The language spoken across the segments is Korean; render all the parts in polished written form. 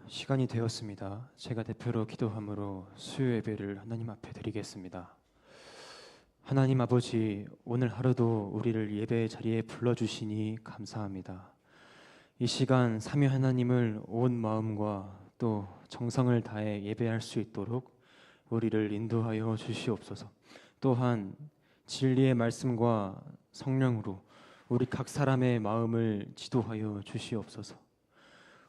시간이 되었습니다. 제가 대표로 기도함으로 수요 예배를 하나님 앞에 드리겠습니다. 하나님 아버지, 오늘 하루도 우리를 예배의 자리에 불러주시니 감사합니다. 이 시간 삼위 하나님을 온 마음과 또 정성을 다해 예배할 수 있도록 우리를 인도하여 주시옵소서. 또한 진리의 말씀과 성령으로 우리 각 사람의 마음을 지도하여 주시옵소서.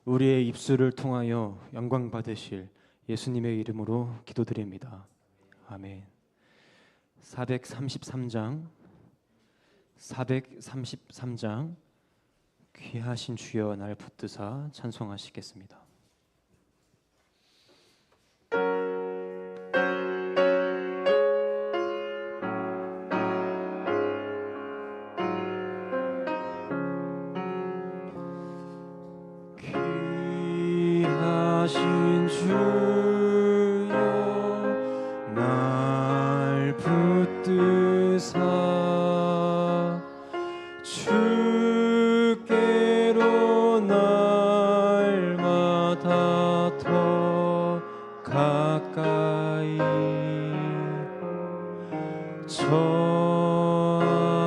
우리의 입술을 통하여 영광 받으실 예수님의 이름으로 기도드립니다. 아멘. 433장 귀하신 주여 날 붙드사 찬송하시겠습니다. 귀하신 주여 날 붙드사 주께로 날마다 더 가까이 저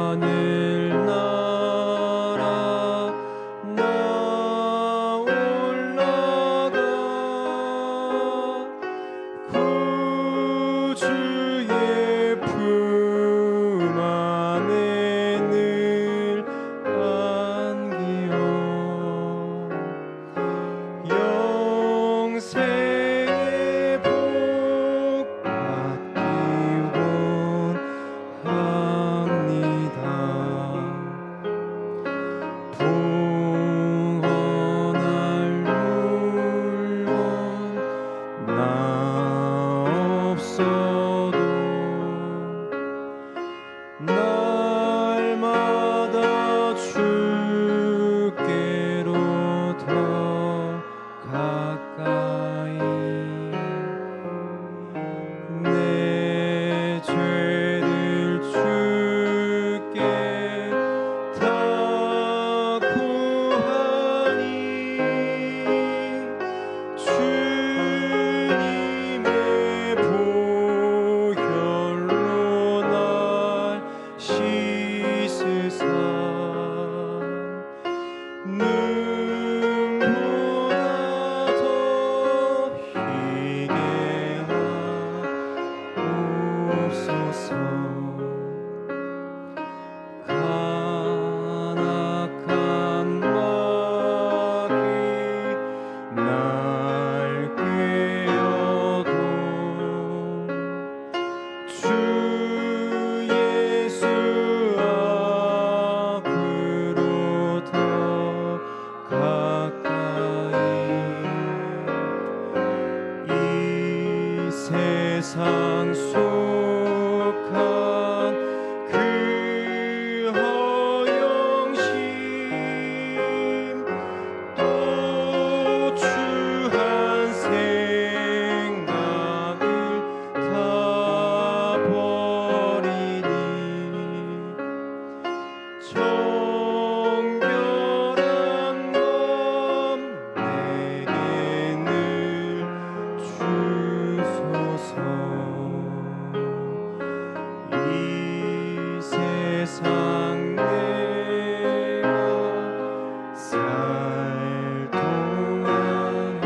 하늘 나라 나 올라가 구주의 품 안에 늘 안기어 영생의 복 받기 원합니다. 봉헌할 물론 나 없어도 날마다 주께로 더 가까이 내 죄를 주께 다 구하니 주님의 보혈로 날 씻으사 눈보다 더 희게 하옵소서. 간악한 마귀 날 꾀어도 주 예수 앞으로 더 가까이 이 세상 속한 그 허영심 또 주한 생각을 다 버리니 정결한 마음 내게 늘 주소서. 이 세상 내가 살 동안에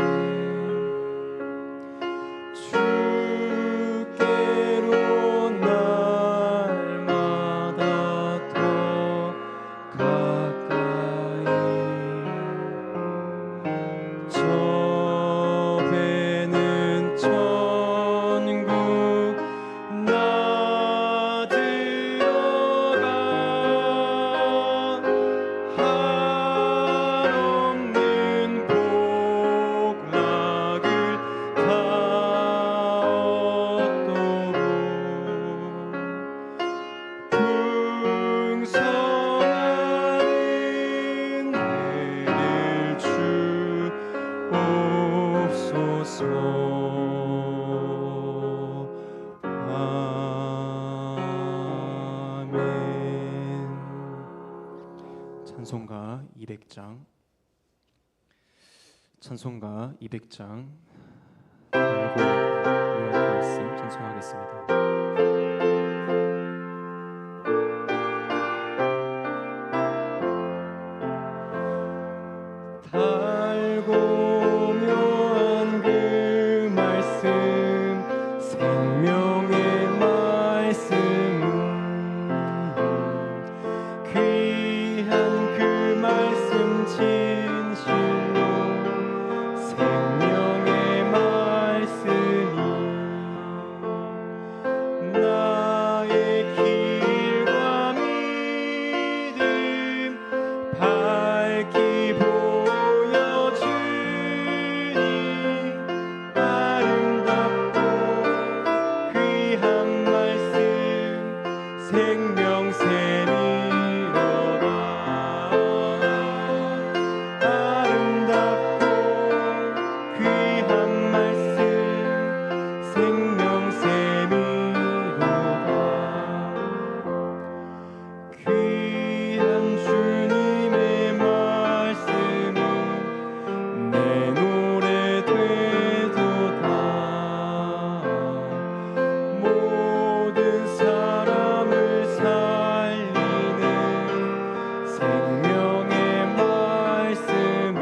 주께로 날마다 더 가까이 저 배는 천국 나 들어가 한없는 복락을 다 얻도록 풍성한 은혜를 주옵소서. 아멘. 찬송가 200장 찬송가 200장 달고 요한 말씀 찬송하겠습니다. 달고 묘한 그 말씀 생명의 말씀 귀한 그 말씀 진실로 생명의 말씀이 나의 길과 믿음 밝히 보여주니 아름답고 귀한 말씀 생명샘이로다. 아름답고 귀한 말씀 생명샘이로다. 귀한 주님의 말씀은 내 노래 되도다. 모든 사람을 살리는 생명의 말씀은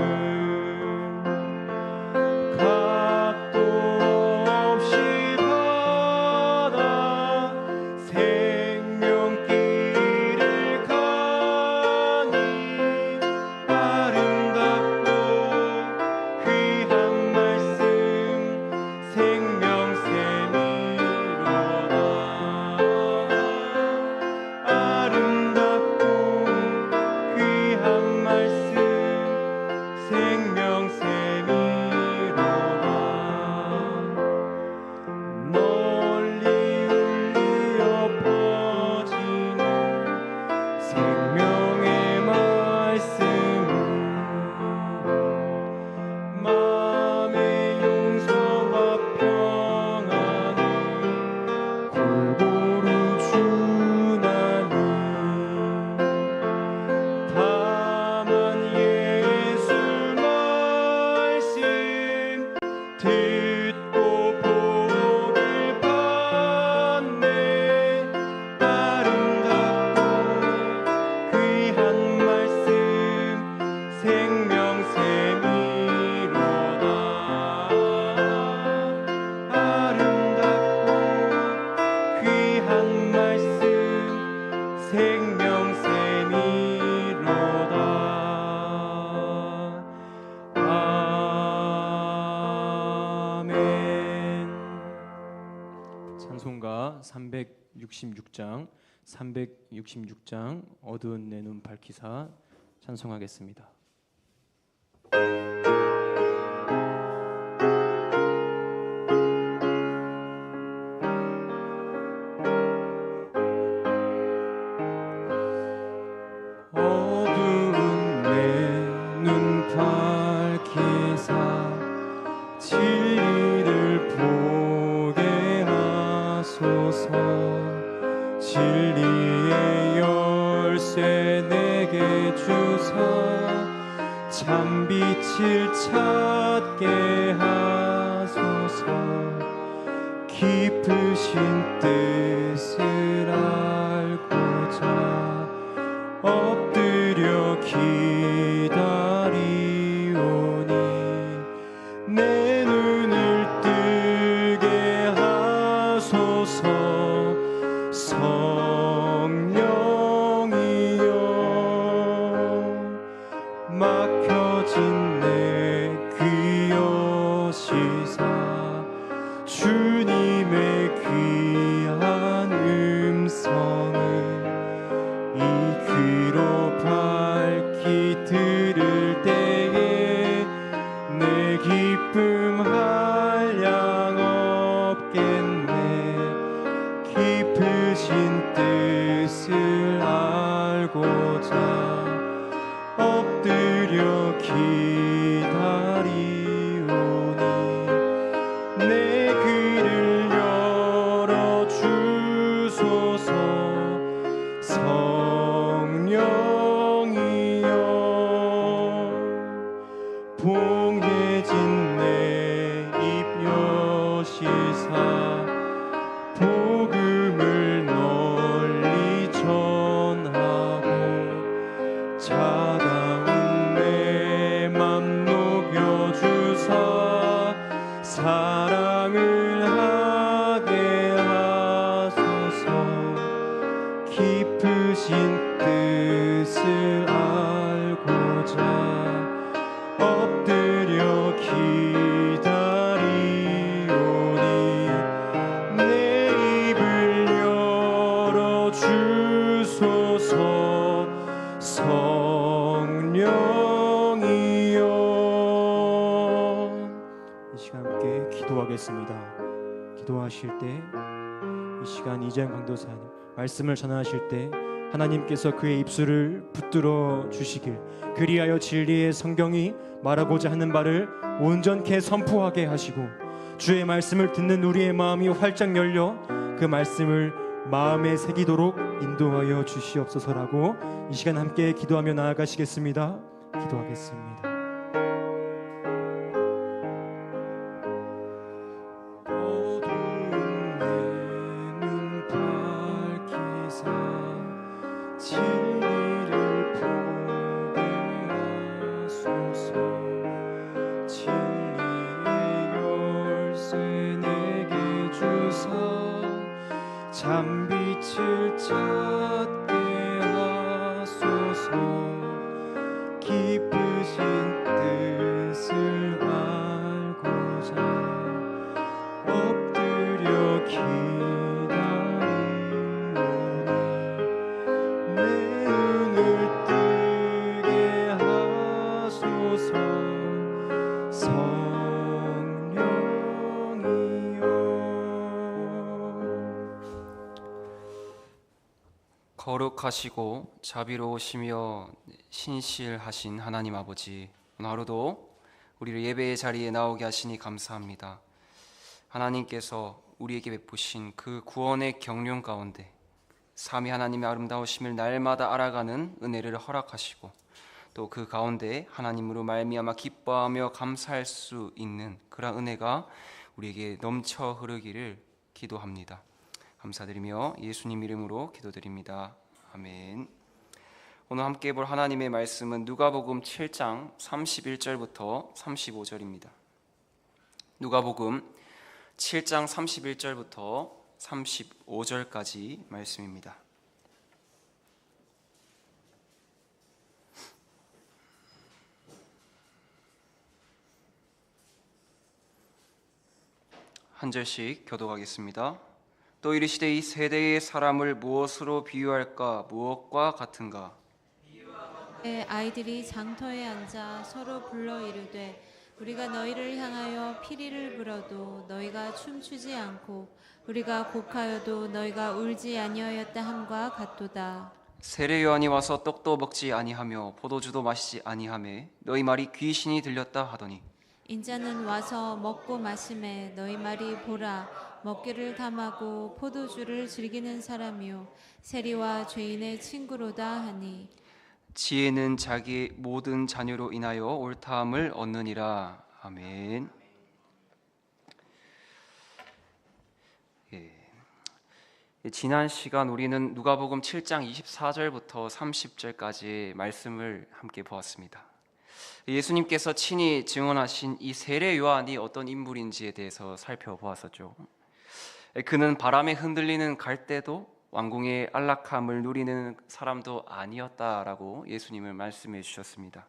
값도 없이 받아 생명길을 가니 아름답고 귀한 말씀 생명샘이로다. 아름답고 귀한 말씀 생명샘이로다. 널리 울리어 퍼지는 생명의 말씀은 마음의 용서와 평안을 골고루 주나니 다만 예수 말씀 듣고 복을 받네. 아름답고 귀한 말씀 생명샘이로다. 아름답고 귀한 말씀 생명샘이로다. 아멘. 찬송가 366장 어두운 내 눈 밝히사 찬송하겠습니다. 어두운 내 눈 밝히사 진리를 보게 하소서. 진리의 열쇠 내게 주사 참빛을 찾게 하소서. 깊으신 뜻을 알고자 엎드려 기다리오니 내 눈을 뜨게 하소서. 성령이여 막혀진 내 귀 여시사 주님의 귀한 음성을 이 귀로 밝히 들을 때에 내 기쁨 한량 없겠네. 깊으신 뜻을 알고자 엎드려 기다리오니 내 귀를 열어주소서. 성령이여 봉해 기도하실 때, 이 시간 이재영 강도사님 말씀을 전하실 때 하나님께서 그의 입술을 붙들어 주시길, 그리하여 진리의 성경이 말하고자 하는 바를 온전케 선포하게 하시고, 주의 말씀을 듣는 우리의 마음이 활짝 열려 그 말씀을 마음에 새기도록 인도하여 주시옵소서라고 이 시간 함께 기도하며 나아가시겠습니다. 기도하겠습니다. 잠빛을 찾게 하소서. 기쁘신 뜻을 알고자 엎드려 기다리오니 내 눈을 뜨게 하소서. 거룩하시고 자비로우시며 신실하신 하나님 아버지, 오늘 하루도 우리를 예배의 자리에 나오게 하시니 감사합니다. 하나님께서 우리에게 베푸신 그 구원의 경륜 가운데 삼위 하나님의 아름다우심을 날마다 알아가는 은혜를 허락하시고, 또 그 가운데 하나님으로 말미암아 기뻐하며 감사할 수 있는 그런 은혜가 우리에게 넘쳐 흐르기를 기도합니다. 감사드리며 예수님 이름으로 기도드립니다. 아멘. 오늘 함께 볼 하나님의 말씀은 누가복음 7장 31절부터 35절입니다. 누가복음 7장 31절부터 35절까지 말씀입니다. 한 절씩 교독하겠습니다. 또 이르시되 이 세대의 사람을 무엇으로 비유할까? 무엇과 같은가? 아이들이 장터에 앉아 서로 불러 이르되 우리가 너희를 향하여 피리를 불어도 너희가 춤추지 않고 우리가 곡하여도 너희가 울지 아니하였다 함과 같도다. 세례 요한이 와서 떡도 먹지 아니하며 포도주도 마시지 아니하매 너희 말이 귀신이 들렸다 하더니, 인자는 와서 먹고 마시매 너희 말이 보라 먹기를 탐하고 포도주를 즐기는 사람이요 세리와 죄인의 친구로다 하니, 지혜는 자기의 모든 자녀로 인하여 옳다함을 얻느니라. 아멘. 지난 시간 우리는 누가복음 7장 24절부터 30절까지 말씀을 함께 보았습니다. 예수님께서 친히 증언하신 이 세례 요한이 어떤 인물인지에 대해서 살펴보았었죠. 그는 바람에 흔들리는 갈대도 왕궁의 안락함을 누리는 사람도 아니었다라고 예수님을 말씀해 주셨습니다.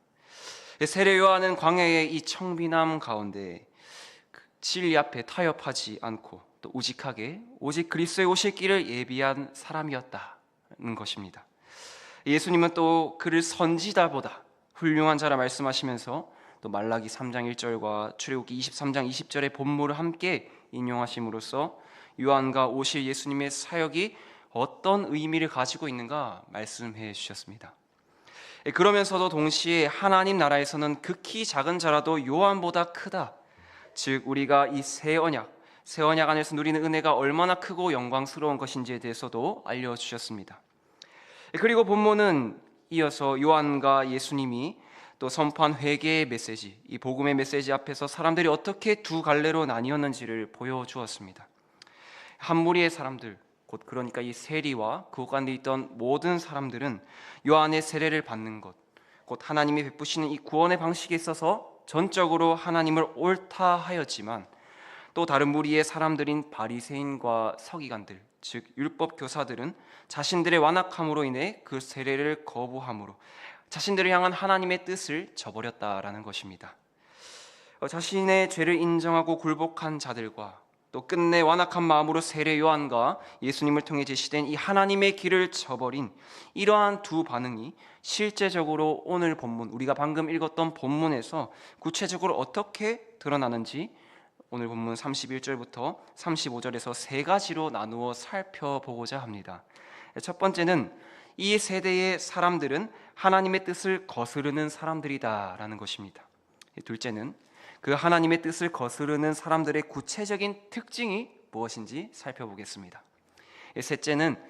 세례 요한은 광야의 이 청비남 가운데 진리 앞에 타협하지 않고 또 우직하게 오직 그리스도의 오실 길을 예비한 사람이었다는 것입니다. 예수님은 또 그를 선지자보다 훌륭한 자라 말씀하시면서 또 말라기 3장 1절과 출애굽기 23장 20절의 본문을 함께 인용하심으로써 요한과 오실 예수님의 사역이 어떤 의미를 가지고 있는가 말씀해 주셨습니다. 그러면서도 동시에 하나님 나라에서는 극히 작은 자라도 요한보다 크다, 즉 우리가 이 새 언약 안에서 누리는 은혜가 얼마나 크고 영광스러운 것인지에 대해서도 알려주셨습니다. 그리고 본문은 이어서 요한과 예수님이 또 선포한 회개의 메시지, 이 복음의 메시지 앞에서 사람들이 어떻게 두 갈래로 나뉘었는지를 보여주었습니다. 한 무리의 사람들, 곧 그러니까 이 세리와 그 가운데 있던 모든 사람들은 요한의 세례를 받는 것, 곧 하나님이 베푸시는 이 구원의 방식에 있어서 전적으로 하나님을 옳다 하였지만, 또 다른 무리의 사람들인 바리새인과 서기관들, 즉 율법 교사들은 자신들의 완악함으로 인해 그 세례를 거부함으로 자신들을 향한 하나님의 뜻을 저버렸다라는 것입니다. 자신의 죄를 인정하고 굴복한 자들과 또 끝내 완악한 마음으로 세례 요한과 예수님을 통해 제시된 이 하나님의 길을 저버린 이러한 두 반응이 실제적으로 오늘 본문, 우리가 방금 읽었던 본문에서 구체적으로 어떻게 드러나는지 오늘 본문 31절부터 35절에서 세 가지로 나누어 살펴보고자 합니다. 첫 번째는 이 세대의 사람들은 하나님의 뜻을 거스르는 사람들이다라는 것입니다. 둘째는 그 하나님의 뜻을 거스르는 사람들의 구체적인 특징이 무엇인지 살펴보겠습니다. 셋째는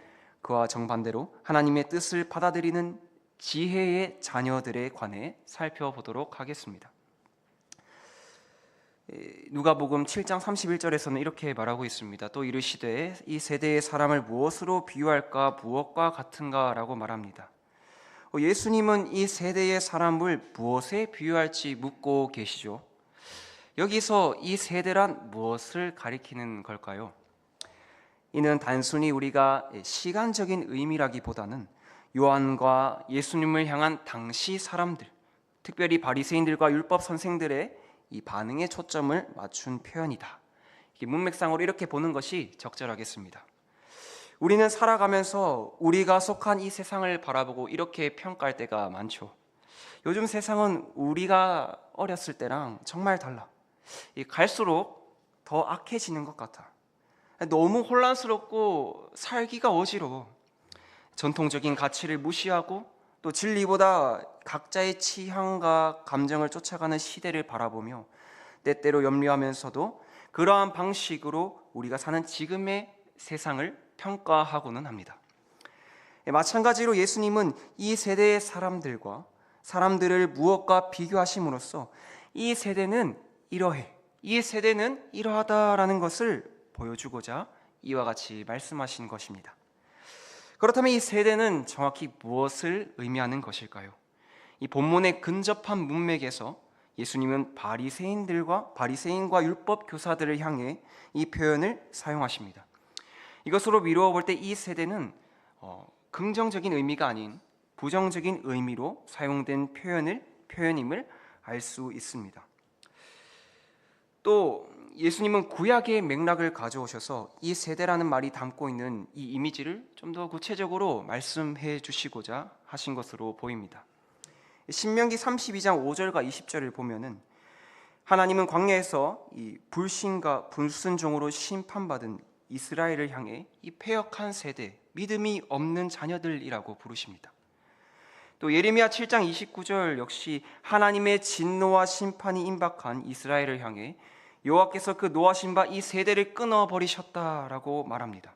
그와 정반대로 하나님의 뜻을 받아들이는 지혜의 자녀들에 관해 살펴보도록 하겠습니다. 누가복음 7장 31절에서는 이렇게 말하고 있습니다. 또 이르시되 이 세대의 사람을 무엇으로 비유할까 무엇과 같은가 라고 말합니다. 예수님은 이 세대의 사람을 무엇에 비유할지 묻고 계시죠. 여기서 이 세대란 무엇을 가리키는 걸까요? 이는 단순히 우리가 시간적인 의미라기보다는 요한과 예수님을 향한 당시 사람들, 특별히 바리새인들과 율법 선생들의 이 반응에 초점을 맞춘 표현이다. 문맥상으로 이렇게 보는 것이 적절하겠습니다. 우리는 살아가면서 우리가 속한 이 세상을 바라보고 이렇게 평가할 때가 많죠. 요즘 세상은 우리가 어렸을 때랑 정말 달라. 갈수록 더 악해지는 것 같아. 너무 혼란스럽고 살기가 어지러워. 전통적인 가치를 무시하고 또 진리보다 각자의 취향과 감정을 쫓아가는 시대를 바라보며 때때로 염려하면서도 그러한 방식으로 우리가 사는 지금의 세상을 평가하고는 합니다. 마찬가지로 예수님은 이 세대의 사람들을 무엇과 비교하심으로써 이 세대는 이러해, 이 세대는 이러하다라는 것을 보여주고자 이와 같이 말씀하신 것입니다. 그렇다면 이 세대는 정확히 무엇을 의미하는 것일까요? 이 본문의 근접한 문맥에서 예수님은 바리새인과 율법 교사들을 향해 이 표현을 사용하십니다. 이것으로 미루어 볼 때 이 세대는 긍정적인 의미가 아닌 부정적인 의미로 사용된 표현임을 알 수 있습니다. 또 예수님은 구약의 맥락을 가져오셔서 이 세대라는 말이 담고 있는 이 이미지를 좀 더 구체적으로 말씀해 주시고자 하신 것으로 보입니다. 신명기 32장 5절과 20절을 보면은 하나님은 광야에서 이 불신과 불순종으로 심판받은 이스라엘을 향해 이 패역한 세대, 믿음이 없는 자녀들이라고 부르십니다. 또 예레미야 7장 29절 역시 하나님의 진노와 심판이 임박한 이스라엘을 향해 여호와께서 그 노하신 바 이 세대를 끊어버리셨다라고 말합니다.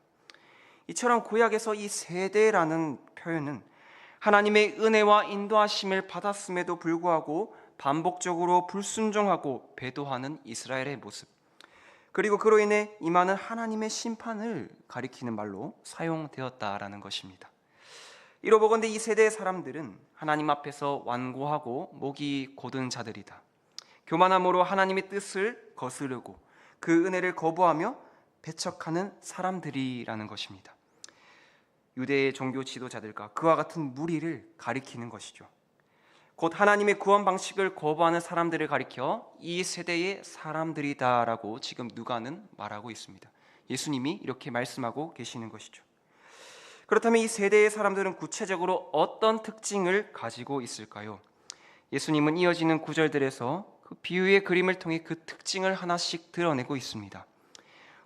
이처럼 구약에서 이 세대라는 표현은 하나님의 은혜와 인도하심을 받았음에도 불구하고 반복적으로 불순종하고 배도하는 이스라엘의 모습, 그리고 그로 인해 임하는 하나님의 심판을 가리키는 말로 사용되었다라는 것입니다. 이로보건대 이 세대의 사람들은 하나님 앞에서 완고하고 목이 곧은 자들이다. 교만함으로 하나님의 뜻을 거스르고 그 은혜를 거부하며 배척하는 사람들이라는 것입니다. 유대의 종교 지도자들과 그와 같은 무리를 가리키는 것이죠. 곧 하나님의 구원 방식을 거부하는 사람들을 가리켜 이 세대의 사람들이다라고 지금 누가는 말하고 있습니다. 예수님이 이렇게 말씀하고 계시는 것이죠. 그렇다면 이 세대의 사람들은 구체적으로 어떤 특징을 가지고 있을까요? 예수님은 이어지는 구절들에서 그 비유의 그림을 통해 그 특징을 하나씩 드러내고 있습니다.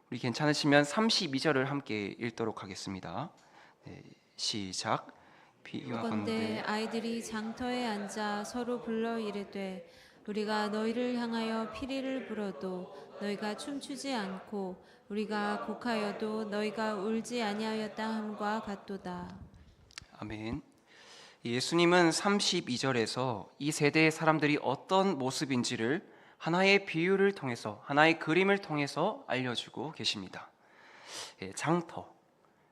우리 괜찮으시면 32절을 함께 읽도록 하겠습니다. 시작. 그런데 아이들이 장터에 앉아 서로 불러 이르되 우리가 너희를 향하여 피리를 불어도 너희가 춤추지 않고 우리가 곡하여도 너희가 울지 아니하였다 함과 같도다. 아멘. 예수님은 32절에서 이 세대의 사람들이 어떤 모습인지를 하나의 비유를 통해서, 하나의 그림을 통해서 알려주고 계십니다. 장터,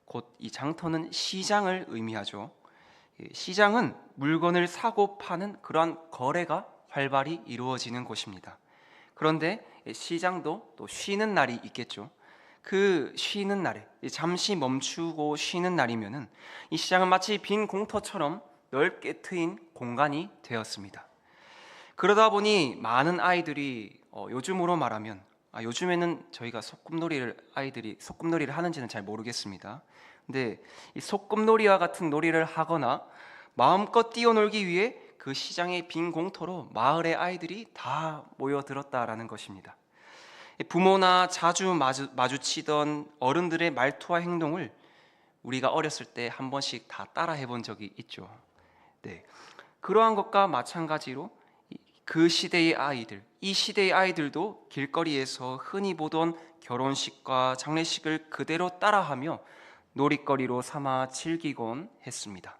곧 이 장터는 시장을 의미하죠. 시장은 물건을 사고 파는 그러한 거래가 활발히 이루어지는 곳입니다. 그런데 시장도 또 쉬는 날이 있겠죠. 그 쉬는 날에 잠시 멈추고 쉬는 날이면은 이 시장은 마치 빈 공터처럼 넓게 트인 공간이 되었습니다. 그러다 보니 많은 아이들이 요즘으로 말하면 요즘에는 저희가 아이들이 소꿉놀이를 하는지는 잘 모르겠습니다. 근데 이 소꿉놀이와 같은 놀이를 하거나 마음껏 뛰어놀기 위해 그 시장의 빈 공터로 마을의 아이들이 다 모여들었다라는 것입니다. 부모나 자주 마주치던 어른들의 말투와 행동을 우리가 어렸을 때 한 번씩 다 따라 해본 적이 있죠. 네. 그러한 것과 마찬가지로 그 시대의 아이들, 이 시대의 아이들도 길거리에서 흔히 보던 결혼식과 장례식을 그대로 따라하며 놀이거리로 삼아 즐기곤 했습니다.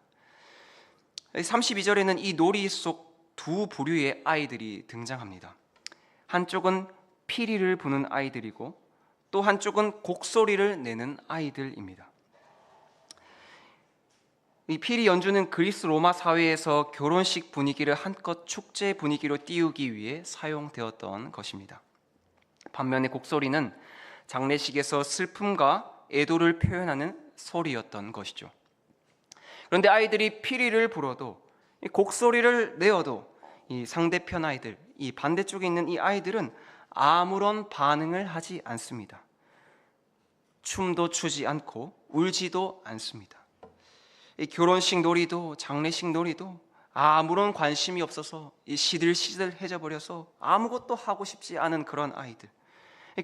32절에는 이 놀이 속 두 부류의 아이들이 등장합니다. 한쪽은 피리를 부는 아이들이고 또 한쪽은 곡소리를 내는 아이들입니다. 이 피리 연주는 그리스 로마 사회에서 결혼식 분위기를 한껏 축제 분위기로 띄우기 위해 사용되었던 것입니다. 반면에 곡소리는 장례식에서 슬픔과 애도를 표현하는 소리였던 것이죠. 그런데 아이들이 피리를 불어도, 이 곡소리를 내어도 이 상대편 아이들, 이 반대쪽에 있는 이 아이들은 아무런 반응을 하지 않습니다. 춤도 추지 않고 울지도 않습니다. 이 결혼식 놀이도 장례식 놀이도 아무런 관심이 없어서 시들시들해져 버려서 아무것도 하고 싶지 않은 그런 아이들.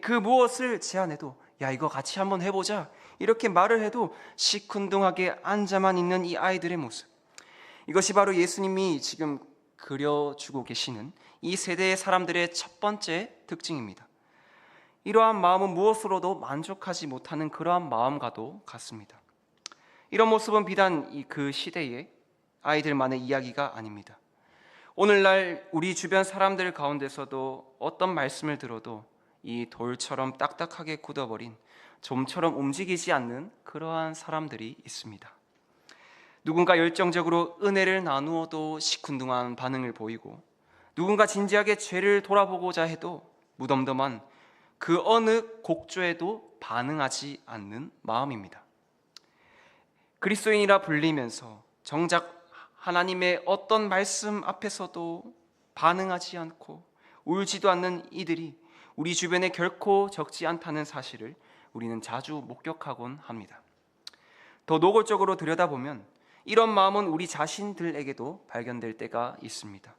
그 무엇을 제안해도 야 이거 같이 한번 해보자 이렇게 말을 해도 시큰둥하게 앉아만 있는 이 아이들의 모습, 이것이 바로 예수님이 지금 그려주고 계시는 이 세대의 사람들의 첫 번째 특징입니다. 이러한 마음은 무엇으로도 만족하지 못하는 그러한 마음과도 같습니다. 이런 모습은 비단 그 시대의 아이들만의 이야기가 아닙니다. 오늘날 우리 주변 사람들 가운데서도 어떤 말씀을 들어도 이 돌처럼 딱딱하게 굳어버린, 좀처럼 움직이지 않는 그러한 사람들이 있습니다. 누군가 열정적으로 은혜를 나누어도 시큰둥한 반응을 보이고, 누군가 진지하게 죄를 돌아보고자 해도 무덤덤한 그 어느 곡조에도 반응하지 않는 마음입니다. 그리스도인이라 불리면서 정작 하나님의 어떤 말씀 앞에서도 반응하지 않고 울지도 않는 이들이 우리 주변에 결코 적지 않다는 사실을 우리는 자주 목격하곤 합니다. 더 노골적으로 들여다보면 이런 마음은 우리 자신들에게도 발견될 때가 있습니다.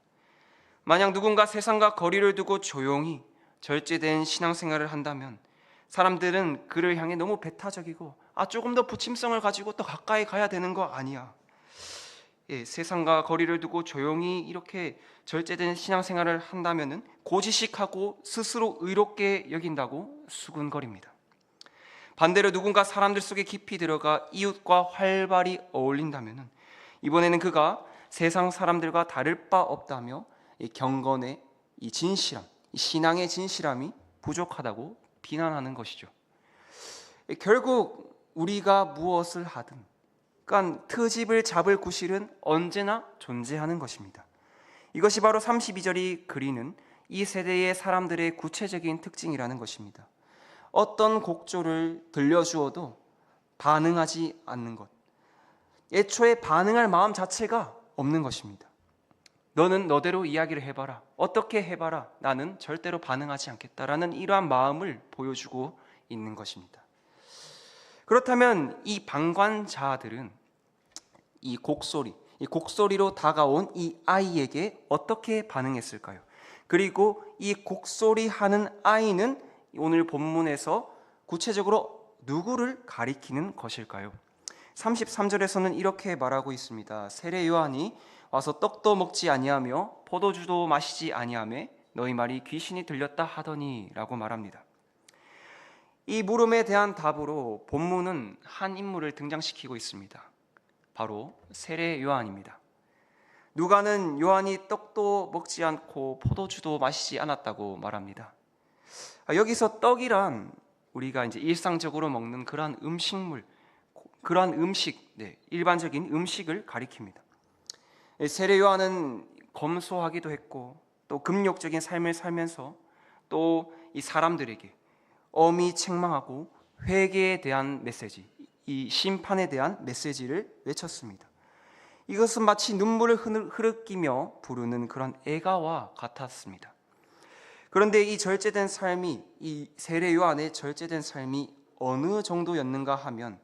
만약 누군가 세상과 거리를 두고 조용히 절제된 신앙생활을 한다면 사람들은 그를 향해 너무 배타적이고 조금 더 부침성을 가지고 더 가까이 가야 되는 거 아니야. 세상과 거리를 두고 조용히 이렇게 절제된 신앙생활을 한다면 고지식하고 스스로 의롭게 여긴다고 수군거립니다. 반대로 누군가 사람들 속에 깊이 들어가 이웃과 활발히 어울린다면 이번에는 그가 세상 사람들과 다를 바 없다며 경건의 이 진실함, 이 신앙의 진실함이 부족하다고 비난하는 것이죠. 결국 우리가 무엇을 하든 그러니까 트집을 잡을 구실은 언제나 존재하는 것입니다. 이것이 바로 32절이 그리는 이 세대의 사람들의 구체적인 특징이라는 것입니다. 어떤 곡조를 들려주어도 반응하지 않는 것, 애초에 반응할 마음 자체가 없는 것입니다. 너는 너대로 이야기를 해봐라, 어떻게 해봐라, 나는 절대로 반응하지 않겠다라는 이러한 마음을 보여주고 있는 것입니다. 그렇다면 이 방관자들은 이 곡소리로 다가온 이 아이에게 어떻게 반응했을까요? 그리고 이 곡소리 하는 아이는 오늘 본문에서 구체적으로 누구를 가리키는 것일까요? 33절에서는 이렇게 말하고 있습니다. 세례 요한이 와서 떡도 먹지 아니하며 포도주도 마시지 아니하며 너희 말이 귀신이 들렸다 하더니 라고 말합니다. 이 물음에 대한 답으로 본문은 한 인물을 등장시키고 있습니다. 바로 세례 요한입니다. 누가는 요한이 떡도 먹지 않고 포도주도 마시지 않았다고 말합니다. 여기서 떡이란 우리가 이제 일상적으로 먹는 그러한 음식물, 그러한 음식, 일반적인 음식을 가리킵니다. 세례 요한은 검소하기도 했고 또 금욕적인 삶을 살면서 또 이 사람들에게 엄히 책망하고 회개에 대한 메시지, 이 심판에 대한 메시지를 외쳤습니다. 이것은 마치 눈물을 흐르끼며 부르는 그런 애가와 같았습니다. 그런데 이 절제된 삶이, 이 세례 요한의 절제된 삶이 어느 정도였는가 하면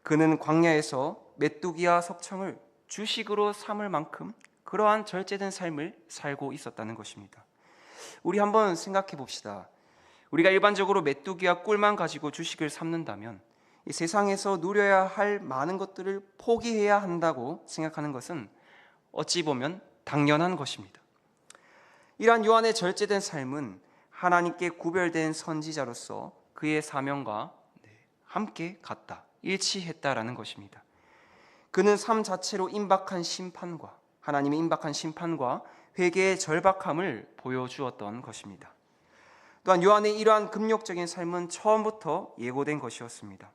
그는 광야에서 메뚜기와 석청을 주식으로 삼을 만큼 그러한 절제된 삶을 살고 있었다는 것입니다. 우리 한번 생각해 봅시다. 우리가 일반적으로 메뚜기와 꿀만 가지고 주식을 삼는다면 이 세상에서 누려야 할 많은 것들을 포기해야 한다고 생각하는 것은 어찌 보면 당연한 것입니다. 이러한 요한의 절제된 삶은 하나님께 구별된 선지자로서 그의 사명과 함께 갔다, 일치했다라는 것입니다. 그는 삶 자체로 임박한 심판과 하나님의 임박한 심판과 회개의 절박함을 보여주었던 것입니다. 또한 요한의 이러한 금욕적인 삶은 처음부터 예고된 것이었습니다.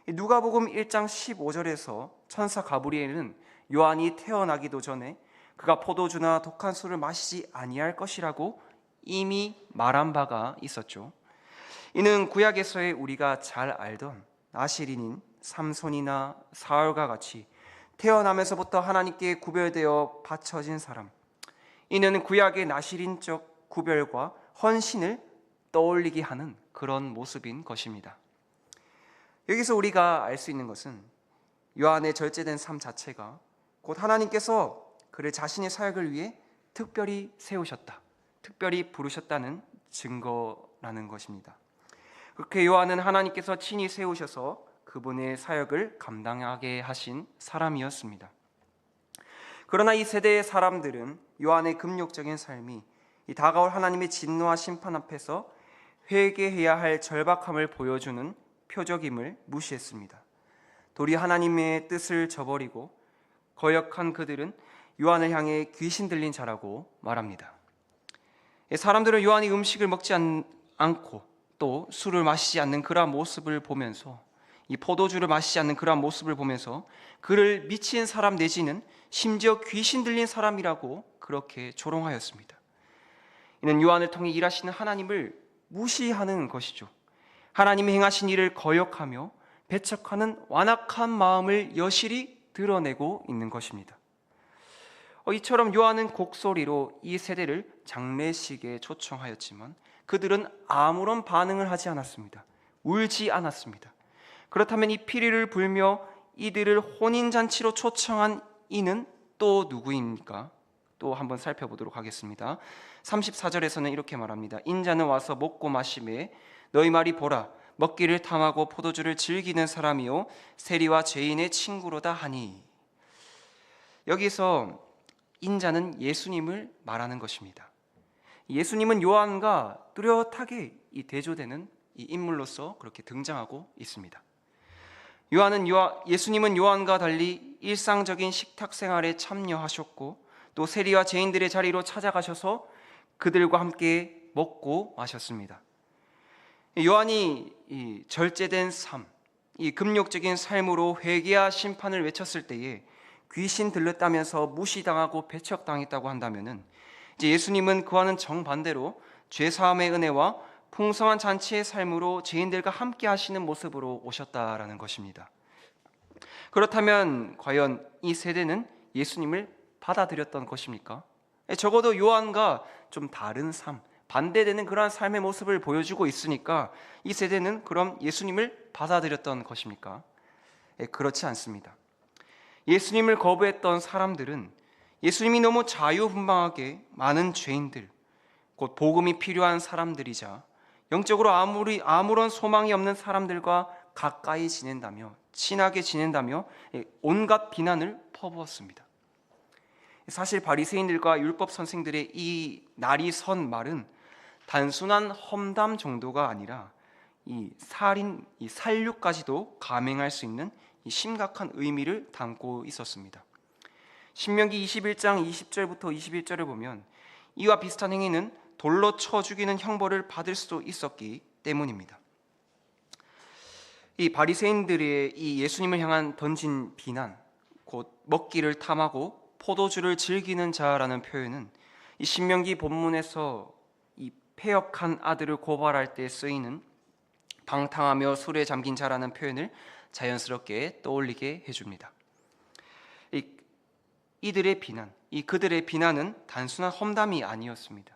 누가복음 1장 15절에서 천사 가브리엘은 요한이 태어나기도 전에 그가 포도주나 독한 술을 마시지 아니할 것이라고 이미 말한 바가 있었죠. 이는 구약에서의 우리가 잘 알던 나실인인 삼손이나 사울과 같이 태어나면서부터 하나님께 구별되어 바쳐진 사람, 이는 구약의 나실인적 구별과 헌신을 떠올리게 하는 그런 모습인 것입니다. 여기서 우리가 알 수 있는 것은 요한의 절제된 삶 자체가 곧 하나님께서 그를 자신의 사역을 위해 특별히 세우셨다, 특별히 부르셨다는 증거라는 것입니다. 그렇게 요한은 하나님께서 친히 세우셔서 그분의 사역을 감당하게 하신 사람이었습니다. 그러나 이 세대의 사람들은 요한의 금욕적인 삶이 이 다가올 하나님의 진노와 심판 앞에서 회개해야 할 절박함을 보여주는 표적임을 무시했습니다. 도리 하나님의 뜻을 저버리고 거역한 그들은 요한을 향해 귀신 들린 자라고 말합니다. 사람들은 요한이 음식을 먹지 않고 또 술을 마시지 않는 그러한 모습을 보면서, 이 포도주를 마시지 않는 그러한 모습을 보면서 그를 미친 사람 내지는 심지어 귀신 들린 사람이라고 그렇게 조롱하였습니다. 이는 요한을 통해 일하시는 하나님을 무시하는 것이죠. 하나님이 행하신 일을 거역하며 배척하는 완악한 마음을 여실히 드러내고 있는 것입니다. 이처럼 요한은 곡소리로 이 세대를 장례식에 초청하였지만 그들은 아무런 반응을 하지 않았습니다. 울지 않았습니다. 그렇다면 이 피리를 불며 이들을 혼인잔치로 초청한 이는 또 누구입니까? 또 한번 살펴보도록 하겠습니다. 34절에서는 이렇게 말합니다. 인자는 와서 먹고 마시매 너희 말이 보라, 먹기를 탐하고 포도주를 즐기는 사람이요 세리와 죄인의 친구로다 하니. 여기서 인자는 예수님을 말하는 것입니다. 예수님은 요한과 뚜렷하게 대조되는 이 인물로서 그렇게 등장하고 있습니다. 예수님은 요한과 달리 일상적인 식탁 생활에 참여하셨고 또 세리와 죄인들의 자리로 찾아가셔서 그들과 함께 먹고 마셨습니다. 요한이 이 절제된 삶, 이 금욕적인 삶으로 회개와 심판을 외쳤을 때에 귀신 들렸다면서 무시당하고 배척당했다고 한다면은 이제 예수님은 그와는 정반대로 죄사함의 은혜와 풍성한 잔치의 삶으로 죄인들과 함께 하시는 모습으로 오셨다라는 것입니다. 그렇다면 과연 이 세대는 예수님을 받아들였던 것입니까? 적어도 요한과 좀 다른 삶, 반대되는 그러한 삶의 모습을 보여주고 있으니까 이 세대는 그럼 예수님을 받아들였던 것입니까? 그렇지 않습니다. 예수님을 거부했던 사람들은 예수님이 너무 자유분방하게 많은 죄인들, 곧 복음이 필요한 사람들이자 영적으로 아무런 소망이 없는 사람들과 가까이 지낸다며, 친하게 지낸다며 온갖 비난을 퍼부었습니다. 사실 바리새인들과 율법 선생들의 이 날이 선 말은 단순한 험담 정도가 아니라 이 살육까지도 감행할 수 있는 이 심각한 의미를 담고 있었습니다. 신명기 21장 20절부터 21절을 보면 이와 비슷한 행위는 돌로 쳐 죽이는 형벌을 받을 수도 있었기 때문입니다. 이 바리새인들의 이 예수님을 향한 던진 비난, 곧 먹기를 탐하고 포도주를 즐기는 자라는 표현은 이 신명기 본문에서 이 패역한 아들을 고발할 때 쓰이는 방탕하며 술에 잠긴 자라는 표현을 자연스럽게 떠올리게 해줍니다. 이들의 비난, 그들의 비난은 단순한 험담이 아니었습니다.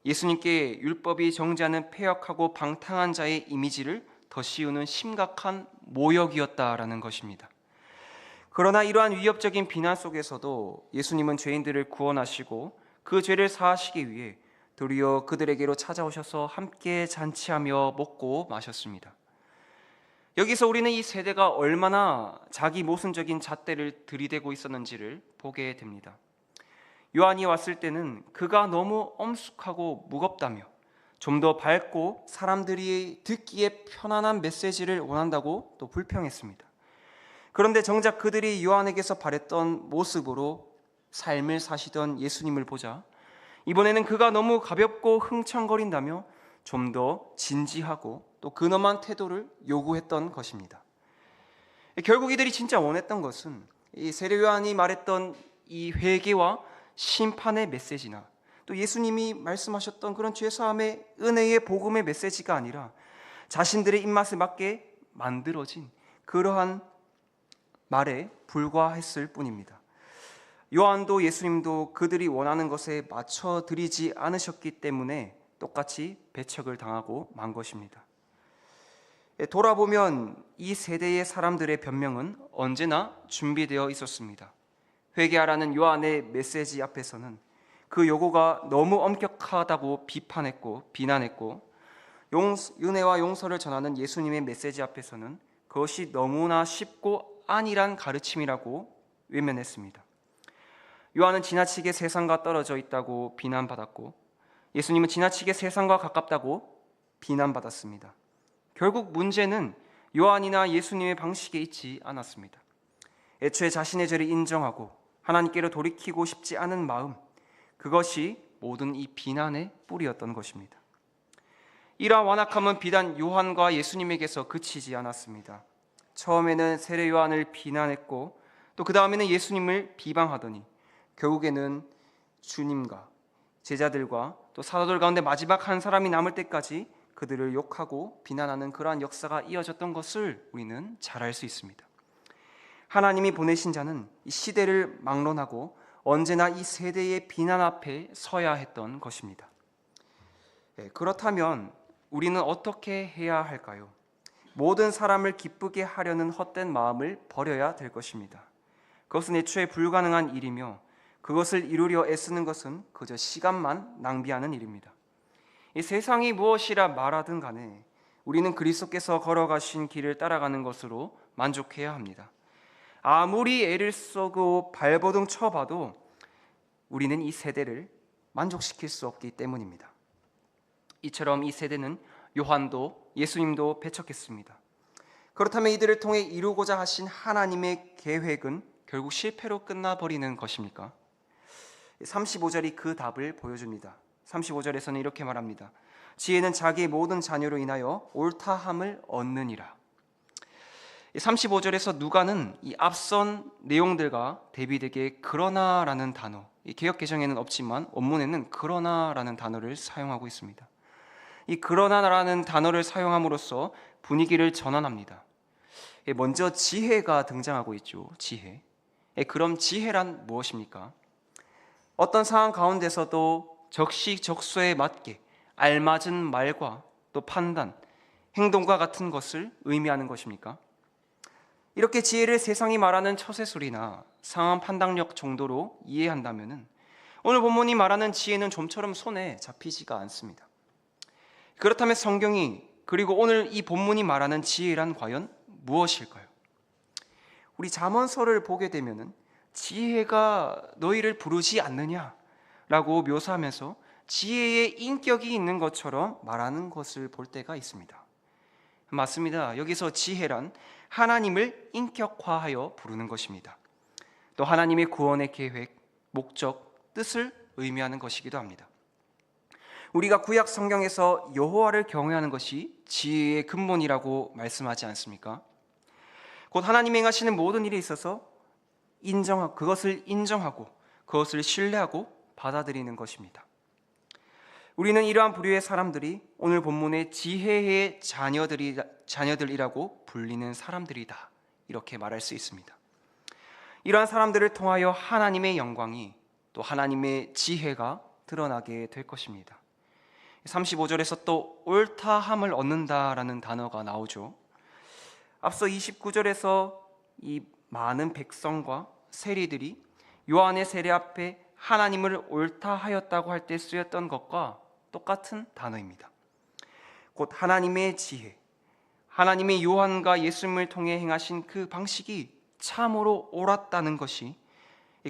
예수님께 율법이 정죄하는 패역하고 방탕한 자의 이미지를 더 씌우는 심각한 모욕이었다라는 것입니다. 그러나 이러한 위협적인 비난 속에서도 예수님은 죄인들을 구원하시고 그 죄를 사하시기 위해 도리어 그들에게로 찾아오셔서 함께 잔치하며 먹고 마셨습니다. 여기서 우리는 이 세대가 얼마나 자기 모순적인 잣대를 들이대고 있었는지를 보게 됩니다. 요한이 왔을 때는 그가 너무 엄숙하고 무겁다며 좀 더 밝고 사람들이 듣기에 편안한 메시지를 원한다고 또 불평했습니다. 그런데 정작 그들이 요한에게서 바랬던 모습으로 삶을 사시던 예수님을 보자 이번에는 그가 너무 가볍고 흥청거린다며 좀 더 진지하고 또 근엄한 태도를 요구했던 것입니다. 결국 이들이 진짜 원했던 것은 이 세례 요한이 말했던 이 회개와 심판의 메시지나 또 예수님이 말씀하셨던 그런 죄사함의 은혜의 복음의 메시지가 아니라 자신들의 입맛에 맞게 만들어진 그러한 말에 불과했을 뿐입니다. 요한도 예수님도 그들이 원하는 것에 맞춰 드리지 않으셨기 때문에 똑같이 배척을 당하고 만 것입니다. 돌아보면 이 세대의 사람들의 변명은 언제나 준비되어 있었습니다. 회개하라는 요한의 메시지 앞에서는 그 요구가 너무 엄격하다고 비판했고 비난했고, 은혜와 용서를 전하는 예수님의 메시지 앞에서는 그것이 너무나 쉽고 안일한 가르침이라고 외면했습니다. 요한은 지나치게 세상과 떨어져 있다고 비난받았고, 예수님은 지나치게 세상과 가깝다고 비난받았습니다. 결국 문제는 요한이나 예수님의 방식에 있지 않았습니다. 애초에 자신의 죄를 인정하고 하나님께로 돌이키고 싶지 않은 마음, 그것이 모든 이 비난의 뿌리였던 것입니다. 이러한 완악함은 비단 요한과 예수님에게서 그치지 않았습니다. 처음에는 세례 요한을 비난했고 또 그 다음에는 예수님을 비방하더니 결국에는 주님과 제자들과 또 사도들 가운데 마지막 한 사람이 남을 때까지 그들을 욕하고 비난하는 그러한 역사가 이어졌던 것을 우리는 잘 알 수 있습니다. 하나님이 보내신 자는 이 시대를 막론하고 언제나 이 세대의 비난 앞에 서야 했던 것입니다. 그렇다면 우리는 어떻게 해야 할까요? 모든 사람을 기쁘게 하려는 헛된 마음을 버려야 될 것입니다. 그것은 애초에 불가능한 일이며 그것을 이루려 애쓰는 것은 그저 시간만 낭비하는 일입니다. 이 세상이 무엇이라 말하든 간에 우리는 그리스도께서 걸어가신 길을 따라가는 것으로 만족해야 합니다. 아무리 애를 쓰고 발버둥 쳐봐도 우리는 이 세대를 만족시킬 수 없기 때문입니다. 이처럼 이 세대는 요한도 예수님도 배척했습니다. 그렇다면 이들을 통해 이루고자 하신 하나님의 계획은 결국 실패로 끝나버리는 것입니까? 35절이 그 답을 보여줍니다. 35절에서는 이렇게 말합니다. 지혜는 자기의 모든 자녀로 인하여 옳다함을 얻느니라. 35절에서 누가는 이 앞선 내용들과 대비되게 그러나라는 단어, 이 개역개정에는 없지만 원문에는 그러나라는 단어를 사용하고 있습니다. 이 그러나라는 단어를 사용함으로써 분위기를 전환합니다. 먼저 지혜가 등장하고 있죠. 지혜. 그럼 지혜란 무엇입니까? 어떤 상황 가운데서도 적시적소에 맞게 알맞은 말과 또 판단, 행동과 같은 것을 의미하는 것입니까? 이렇게 지혜를 세상이 말하는 처세술이나 상황 판단력 정도로 이해한다면 오늘 본문이 말하는 지혜는 좀처럼 손에 잡히지가 않습니다. 그렇다면 성경이 그리고 오늘 이 본문이 말하는 지혜란 과연 무엇일까요? 우리 잠언서를 보게 되면 지혜가 너희를 부르지 않느냐라고 묘사하면서 지혜의 인격이 있는 것처럼 말하는 것을 볼 때가 있습니다. 맞습니다. 여기서 지혜란 하나님을 인격화하여 부르는 것입니다. 또 하나님의 구원의 계획, 목적, 뜻을 의미하는 것이기도 합니다. 우리가 구약 성경에서 여호와를 경외하는 것이 지혜의 근본이라고 말씀하지 않습니까? 곧 하나님이 행하시는 모든 일에 있어서 그것을 인정하고 그것을 신뢰하고 받아들이는 것입니다. 우리는 이러한 부류의 사람들이 오늘 본문의 지혜의 자녀들이라고 불리는 사람들이다, 이렇게 말할 수 있습니다. 이러한 사람들을 통하여 하나님의 영광이 또 하나님의 지혜가 드러나게 될 것입니다. 35절에서 또 옳다함을 얻는다라는 단어가 나오죠. 앞서 29절에서 이 많은 백성과 세리들이 요한의 세례 앞에 하나님을 옳다하였다고 할 때 쓰였던 것과 똑같은 단어입니다. 곧 하나님의 지혜, 하나님의 요한과 예수님을 통해 행하신 그 방식이 참으로 옳았다는 것이